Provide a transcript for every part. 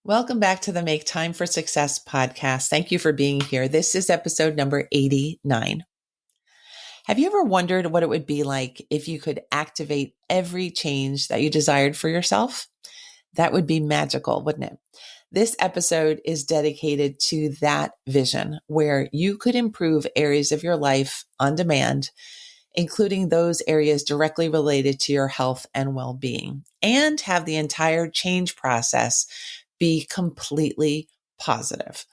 Welcome back to the Make Time for Success podcast. Thank you for being here. This is episode number 89. Have you ever wondered what it would be like if you could activate every change that you desired for yourself? That would be magical, wouldn't it? This episode is dedicated to that vision where you could improve areas of your life on demand, including those areas directly related to your health and well-being, and have the entire change process be completely positive.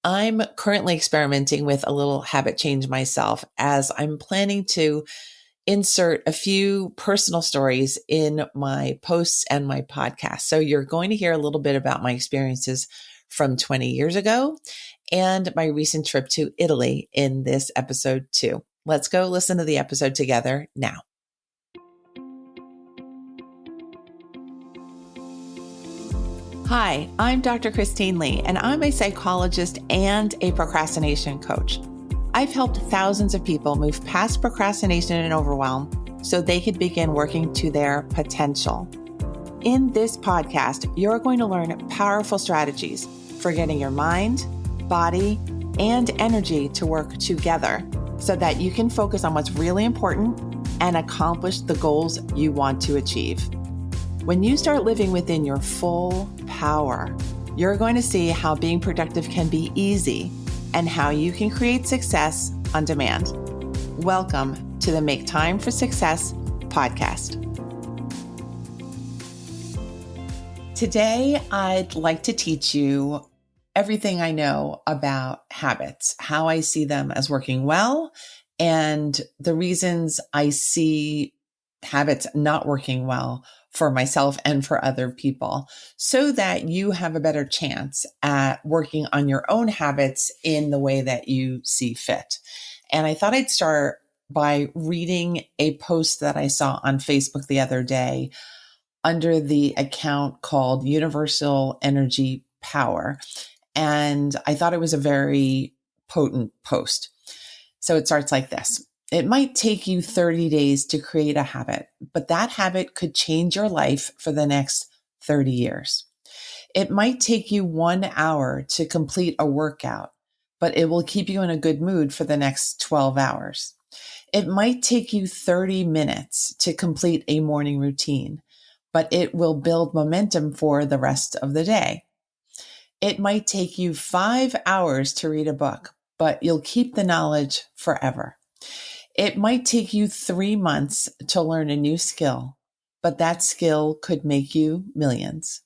I'm currently experimenting with a little habit change myself as I'm planning to insert a few personal stories in my posts and my podcast. So you're going to hear a little bit about my experiences from 20 years ago and my recent trip to Italy in this episode too. Let's go listen to the episode together now. Hi, I'm Dr. Christine Lee, and I'm a psychologist and a procrastination coach. I've helped thousands of people move past procrastination and overwhelm so they could begin working to their potential. In this podcast, you're going to learn powerful strategies for getting your mind, body, and energy to work together so that you can focus on what's really important and accomplish the goals you want to achieve. When you start living within your full power, you're going to see how being productive can be easy and how you can create success on demand. Welcome to the Make Time for Success podcast. Today, I'd like to teach you everything I know about habits, how I see them as working well, and the reasons I see habits not working well for myself and for other people, so that you have a better chance at working on your own habits in the way that you see fit. And I thought I'd start by reading a post that I saw on Facebook the other day under the account called Universal Energy Power. And I thought it was a very potent post. So it starts like this. It might take you 30 days to create a habit, but that habit could change your life for the next 30 years. It might take you 1 hour to complete a workout, but it will keep you in a good mood for the next 12 hours. It might take you 30 minutes to complete a morning routine, but it will build momentum for the rest of the day. It might take you 5 hours to read a book, but you'll keep the knowledge forever. It might take you 3 months to learn a new skill, but that skill could make you millions.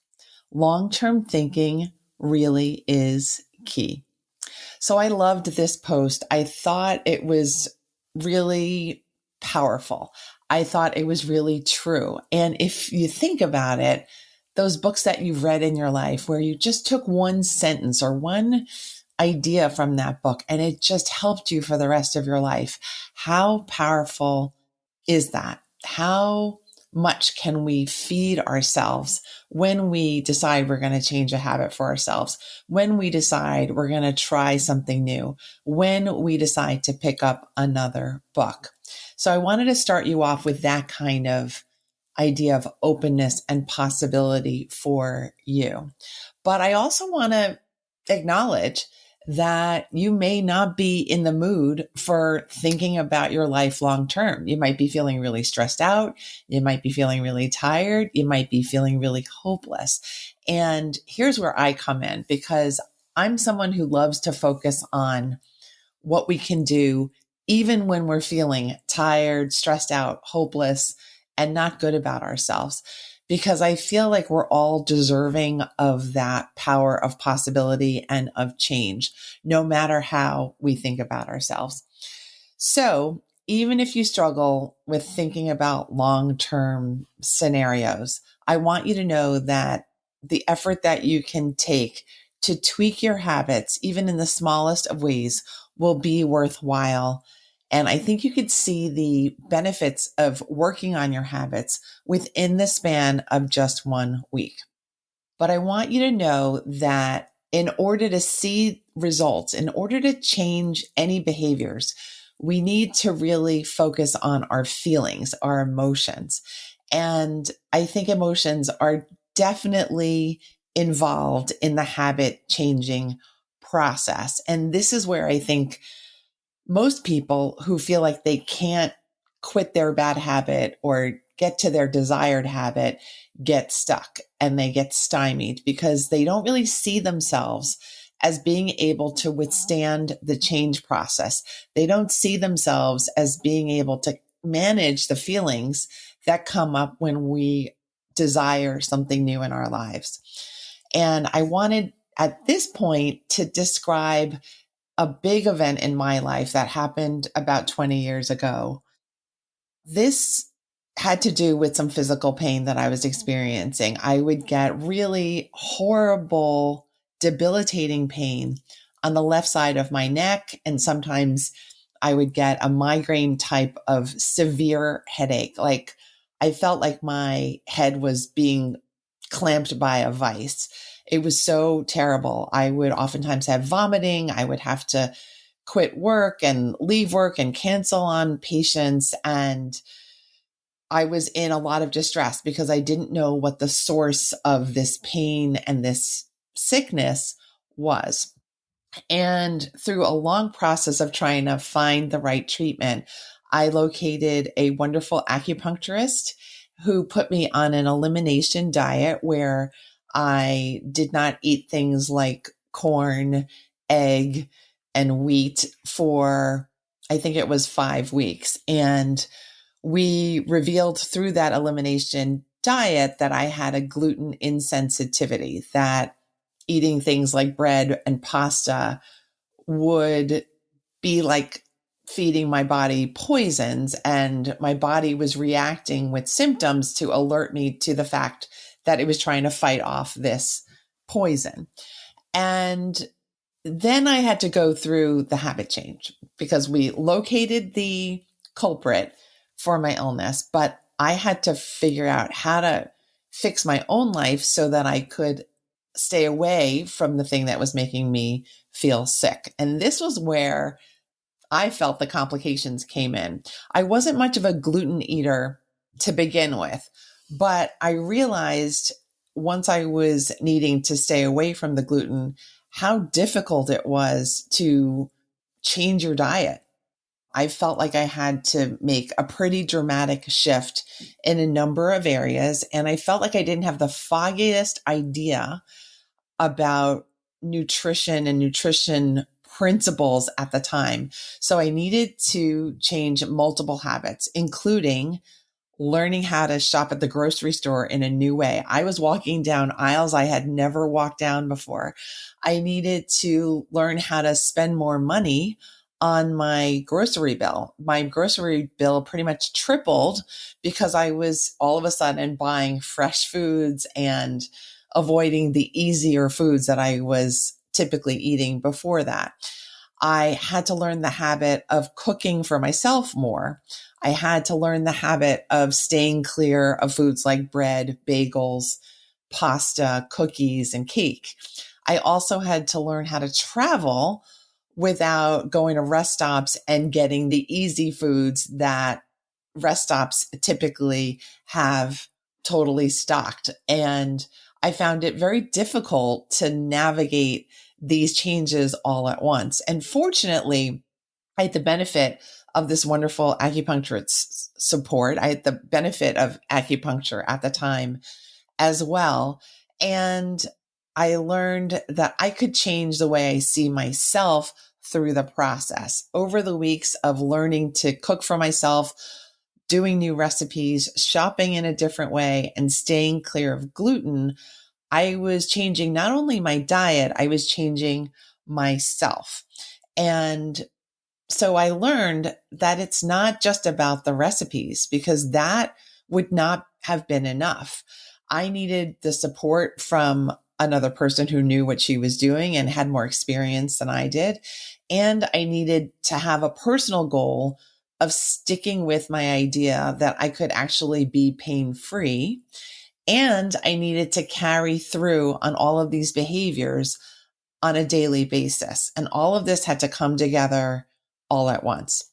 Long-term thinking really is key. So I loved this post. I thought it was really powerful. I thought it was really true. And if you think about it, those books that you've read in your life where you just took one sentence or one idea from that book and it just helped you for the rest of your life. How powerful is that? How much can we feed ourselves when we decide we're going to change a habit for ourselves, when we decide we're going to try something new, when we decide to pick up another book? So I wanted to start you off with that kind of idea of openness and possibility for you. But I also want to acknowledge that you may not be in the mood for thinking about your life long term. You might be feeling really stressed out. You might be feeling really tired. You might be feeling really hopeless. And here's where I come in, because I'm someone who loves to focus on what we can do even when we're feeling tired, stressed out, hopeless, and not good about ourselves. Because I feel like we're all deserving of that power of possibility and of change, no matter how we think about ourselves. So even if you struggle with thinking about long-term scenarios, I want you to know that the effort that you can take to tweak your habits, even in the smallest of ways, will be worthwhile. And I think you could see the benefits of working on your habits within the span of just 1 week. But I want you to know that in order to see results, in order to change any behaviors, we need to really focus on our feelings, our emotions. And I think emotions are definitely involved in the habit changing process. And this is where I think most people who feel like they can't quit their bad habit or get to their desired habit get stuck and they get stymied because they don't really see themselves as being able to withstand the change process. They don't see themselves as being able to manage the feelings that come up when we desire something new in our lives. And I wanted at this point to describe a big event in my life that happened about 20 years ago. This had to do with some physical pain that I was experiencing. I would get really horrible, debilitating pain on the left side of my neck. And sometimes I would get a migraine type of severe headache. Like I felt like my head was being clamped by a vice. It was so terrible. I would oftentimes have vomiting. I would have to quit work and leave work and cancel on patients. And I was in a lot of distress because I didn't know what the source of this pain and this sickness was. And through a long process of trying to find the right treatment, I located a wonderful acupuncturist who put me on an elimination diet where I did not eat things like corn, egg, and wheat for, I think it was 5 weeks. And we revealed through that elimination diet that I had a gluten insensitivity, that eating things like bread and pasta would be like feeding my body poisons, and my body was reacting with symptoms to alert me to the fact that it was trying to fight off this poison. And then I had to go through the habit change because we located the culprit for my illness, but I had to figure out how to fix my own life so that I could stay away from the thing that was making me feel sick. And this was where I felt the complications came in. I wasn't much of a gluten eater to begin with, but I realized once I was needing to stay away from the gluten, how difficult it was to change your diet. I felt like I had to make a pretty dramatic shift in a number of areas. And I felt like I didn't have the foggiest idea about nutrition and nutrition principles at the time. So I needed to change multiple habits, including learning how to shop at the grocery store in a new way. I was walking down aisles I had never walked down before. I needed to learn how to spend more money on my grocery bill. My grocery bill pretty much tripled because I was all of a sudden buying fresh foods and avoiding the easier foods that I was typically eating before that. I had to learn the habit of cooking for myself more. I had to learn the habit of staying clear of foods like bread, bagels, pasta, cookies, and cake. I also had to learn how to travel without going to rest stops and getting the easy foods that rest stops typically have totally stocked. And I found it very difficult to navigate these changes all at once. And fortunately, I had the benefit of this wonderful acupuncturist support. I had the benefit of acupuncture at the time as well. And I learned that I could change the way I see myself through the process. Over the weeks of learning to cook for myself, doing new recipes, shopping in a different way, and staying clear of gluten, I was changing not only my diet, I was changing myself. And so I learned that it's not just about the recipes, because that would not have been enough. I needed the support from another person who knew what she was doing and had more experience than I did. And I needed to have a personal goal of sticking with my idea that I could actually be pain-free. And I needed to carry through on all of these behaviors on a daily basis. And all of this had to come together all at once.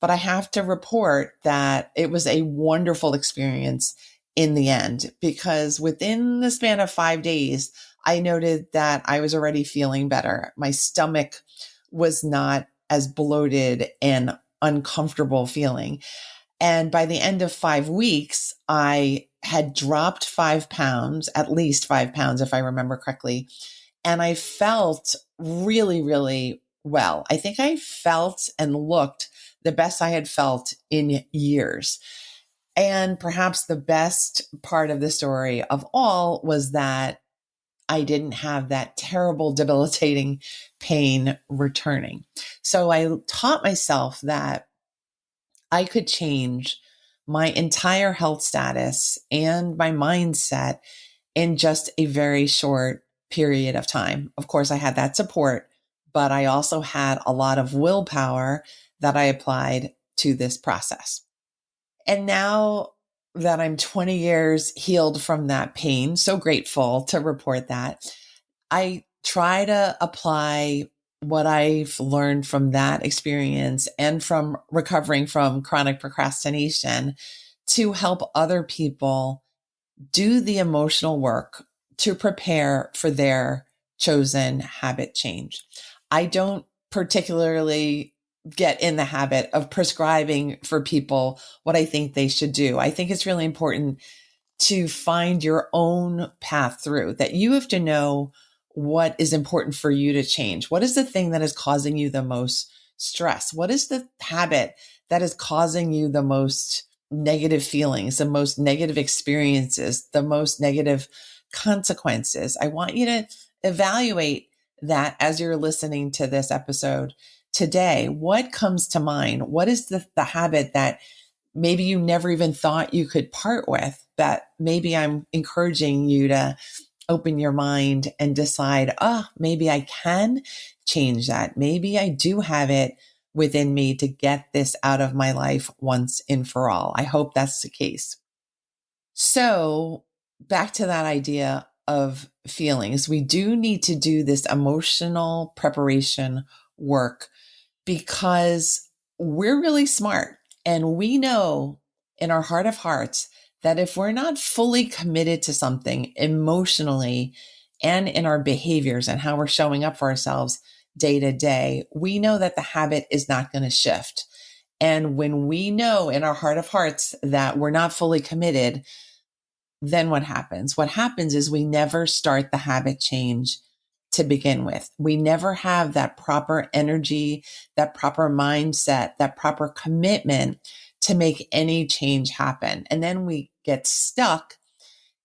But I have to report that it was a wonderful experience in the end, because within the span of 5 days, I noted that I was already feeling better. My stomach was not as bloated and uncomfortable feeling. And by the end of 5 weeks, I had dropped 5 pounds, at least 5 pounds, if I remember correctly. And I felt really, really well. I think I felt and looked the best I had felt in years. And perhaps the best part of the story of all was that I didn't have that terrible, debilitating pain returning. So I taught myself that I could change my entire health status and my mindset in just a very short period of time. Of course, I had that support, but I also had a lot of willpower that I applied to this process. And now that I'm 20 years healed from that pain, so grateful to report that, I try to apply what I've learned from that experience and from recovering from chronic procrastination to help other people do the emotional work to prepare for their chosen habit change. I don't particularly get in the habit of prescribing for people what I think they should do. I think it's really important to find your own path through, that you have to know what is important for you to change. What is the thing that is causing you the most stress? What is the habit that is causing you the most negative feelings, the most negative experiences, the most negative consequences? I want you to evaluate that as you're listening to this episode today. What comes to mind? What is the habit that maybe you never even thought you could part with, that maybe I'm encouraging you to open your mind and decide, maybe I can change that. Maybe I do have it within me to get this out of my life once and for all. I hope that's the case. So back to that idea of feelings, we do need to do this emotional preparation work because we're really smart. And we know in our heart of hearts that if we're not fully committed to something emotionally and in our behaviors and how we're showing up for ourselves day to day, we know that the habit is not going to shift. And when we know in our heart of hearts that we're not fully committed, then what happens? What happens is we never start the habit change to begin with. We never have that proper energy, that proper mindset, that proper commitment to make any change happen. And then we get stuck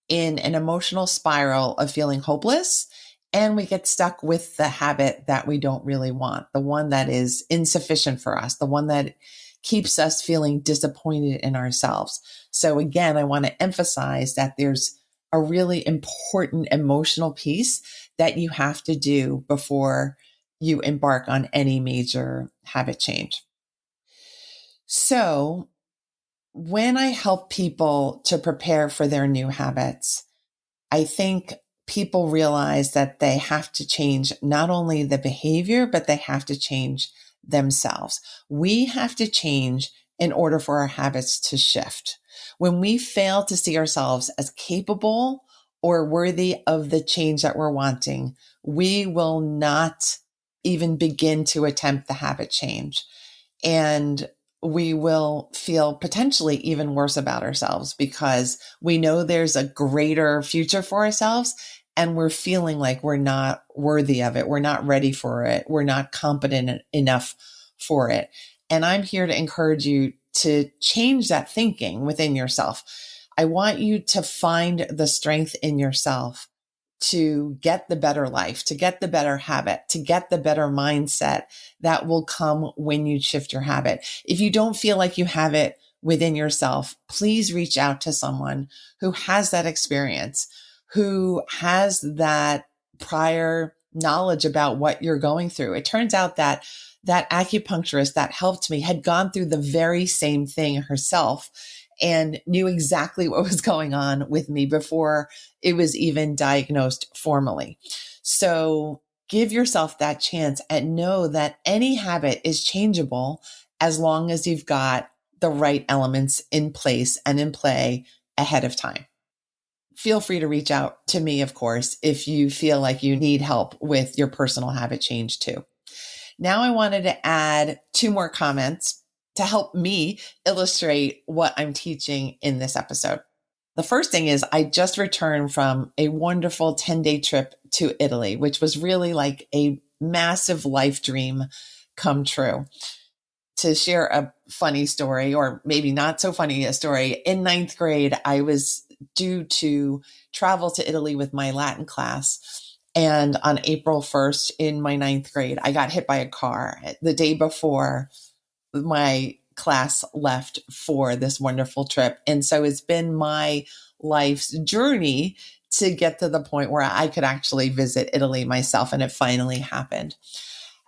in an emotional spiral of feeling hopeless. And we get stuck with the habit that we don't really want, the one that is insufficient for us, the one that keeps us feeling disappointed in ourselves. So again, I want to emphasize that there's a really important emotional piece that you have to do before you embark on any major habit change. So when I help people to prepare for their new habits, I think people realize that they have to change not only the behavior, but they have to change themselves. We have to change in order for our habits to shift. When we fail to see ourselves as capable or worthy of the change that we're wanting, we will not even begin to attempt the habit change. And we will feel potentially even worse about ourselves because we know there's a greater future for ourselves and we're feeling like we're not worthy of it. We're not ready for it. We're not competent enough for it. And I'm here to encourage you to change that thinking within yourself. I want you to find the strength in yourself to get the better life, to get the better habit, to get the better mindset that will come when you shift your habit. If you don't feel like you have it within yourself, please reach out to someone who has that experience, who has that prior knowledge about what you're going through. It turns out that that acupuncturist that helped me had gone through the very same thing herself and knew exactly what was going on with me before it was even diagnosed formally. So give yourself that chance and know that any habit is changeable as long as you've got the right elements in place and in play ahead of time. feel free to reach out to me, of course, if you feel like you need help with your personal habit change too. Now I wanted to add 2 more comments to help me illustrate what I'm teaching in this episode. The first thing is I just returned from a wonderful 10-day trip to Italy, which was really like a massive life dream come true. To share a funny story, or maybe not so funny a story, in 9th grade, I was due to travel to Italy with my Latin class. And on April 1st in my 9th grade, I got hit by a car the day before my class left for this wonderful trip. And so it's been my life's journey to get to the point where I could actually visit Italy myself. And it finally happened.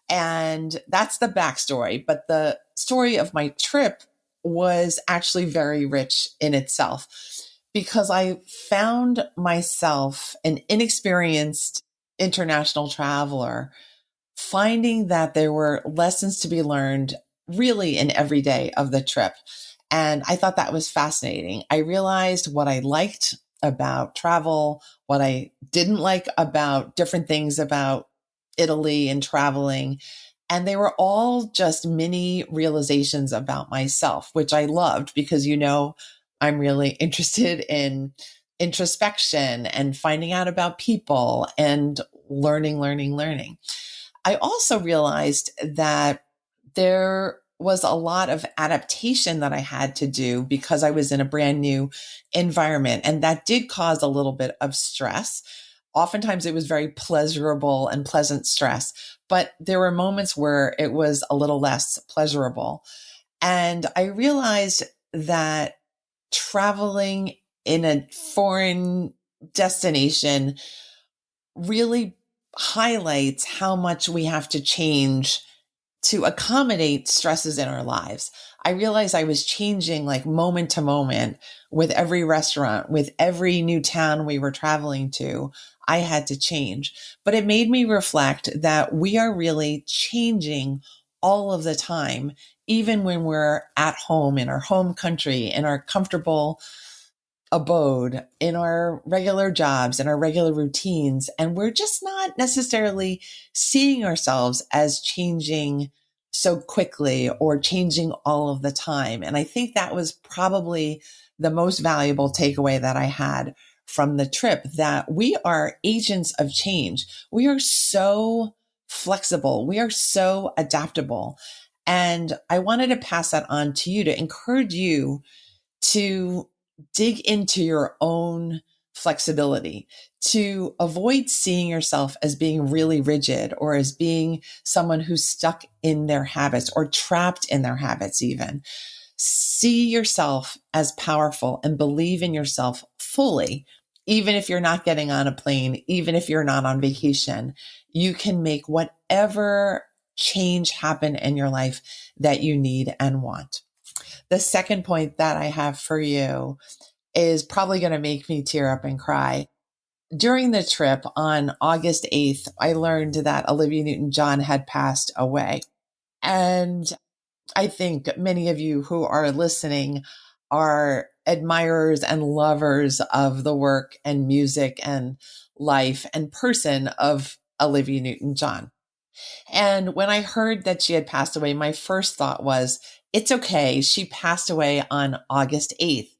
And that's the backstory. But the story of my trip was actually very rich in itself, because I found myself, an inexperienced international traveler, finding that there were lessons to be learned really in every day of the trip. And I thought that was fascinating. I realized what I liked about travel, what I didn't like about different things about Italy and traveling. And they were all just mini realizations about myself, which I loved because, I'm really interested in introspection and finding out about people and learning. I also realized that there was a lot of adaptation that I had to do because I was in a brand new environment. And that did cause a little bit of stress. Oftentimes it was very pleasurable and pleasant stress, but there were moments where it was a little less pleasurable. And I realized that traveling in a foreign destination really highlights how much we have to change to accommodate stresses in our lives. I realized I was changing like moment to moment with every restaurant, with every new town we were traveling to. I had to change, but it made me reflect that we are really changing all of the time, even when we're at home in our home country, in our comfortable abode, in our regular jobs, in our regular routines. And we're just not necessarily seeing ourselves as changing so quickly or changing all of the time. And I think that was probably the most valuable takeaway that I had from the trip, that we are agents of change. We are so flexible. We are so adaptable. And I wanted to pass that on to you to encourage you to dig into your own flexibility, to avoid seeing yourself as being really rigid or as being someone who's stuck in their habits or trapped in their habits even. See yourself as powerful and believe in yourself fully. Even if you're not getting on a plane, even if you're not on vacation, you can make whatever change happen in your life that you need and want. The second point that I have for you is probably going to make me tear up and cry. During the trip on August 8th, I learned that Olivia Newton-John had passed away. And I think many of you who are listening are admirers and lovers of the work and music and life and person of Olivia Newton-John. And when I heard that she had passed away, my first thought was, it's okay. She passed away on August 8th.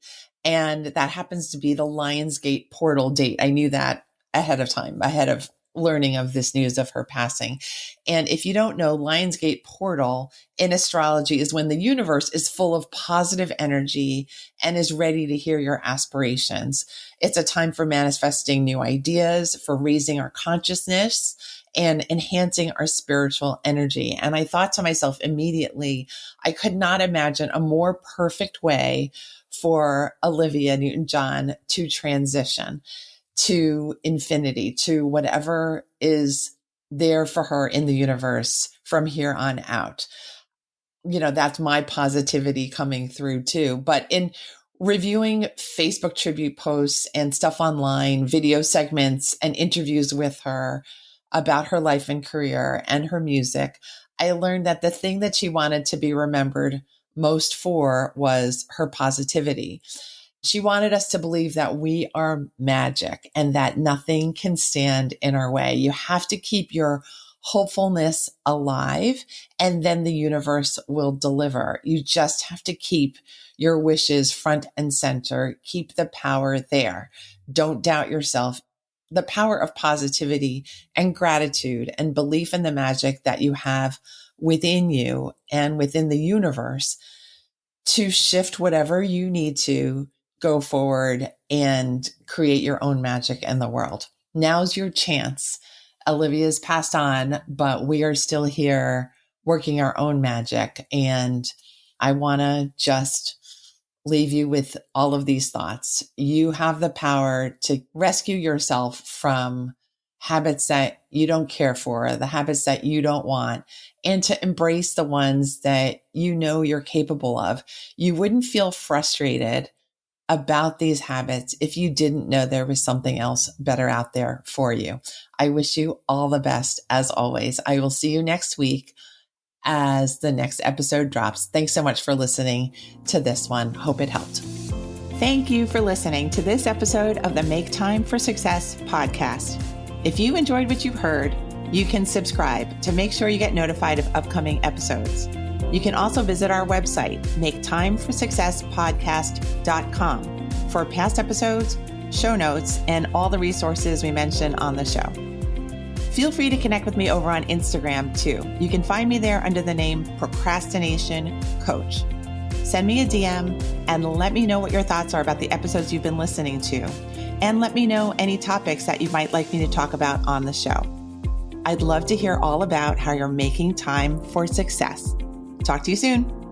And that happens to be the Lionsgate portal date. I knew that ahead of time, ahead of learning of this news of her passing. And if you don't know, Lionsgate portal in astrology is when the universe is full of positive energy and is ready to hear your aspirations. It's a time for manifesting new ideas, for raising our consciousness and enhancing our spiritual energy. And I thought to myself immediately, I could not imagine a more perfect way for Olivia Newton-John to transition to infinity, to whatever is there for her in the universe from here on out. That's my positivity coming through too. But in reviewing Facebook tribute posts and stuff online, video segments and interviews with her about her life and career and her music, I learned that the thing that she wanted to be remembered most for was her positivity. She wanted us to believe that we are magic and that nothing can stand in our way. You have to keep your hopefulness alive, and then the universe will deliver. You just have to keep your wishes front and center. Keep the power there. Don't doubt yourself. The power of positivity and gratitude and belief in the magic that you have within you and within the universe to shift whatever you need to go forward and create your own magic in the world. Now's your chance. Olivia's passed on, but we are still here working our own magic. And I want to just leave you with all of these thoughts. You have the power to rescue yourself from habits that you don't care for, the habits that you don't want, and to embrace the ones that you know you're capable of. You wouldn't feel frustrated about these habits if you didn't know there was something else better out there for you. I wish you all the best as always. I will see you next week as the next episode drops. Thanks so much for listening to this one. Hope it helped. Thank you for listening to this episode of the Make Time for Success podcast. If you enjoyed what you've heard, you can subscribe to make sure you get notified of upcoming episodes. You can also visit our website, maketimeforsuccesspodcast.com, for past episodes, show notes, and all the resources we mention on the show. Feel free to connect with me over on Instagram too. You can find me there under the name Procrastination Coach. Send me a DM and let me know what your thoughts are about the episodes you've been listening to. And let me know any topics that you might like me to talk about on the show. I'd love to hear all about how you're making time for success. Talk to you soon.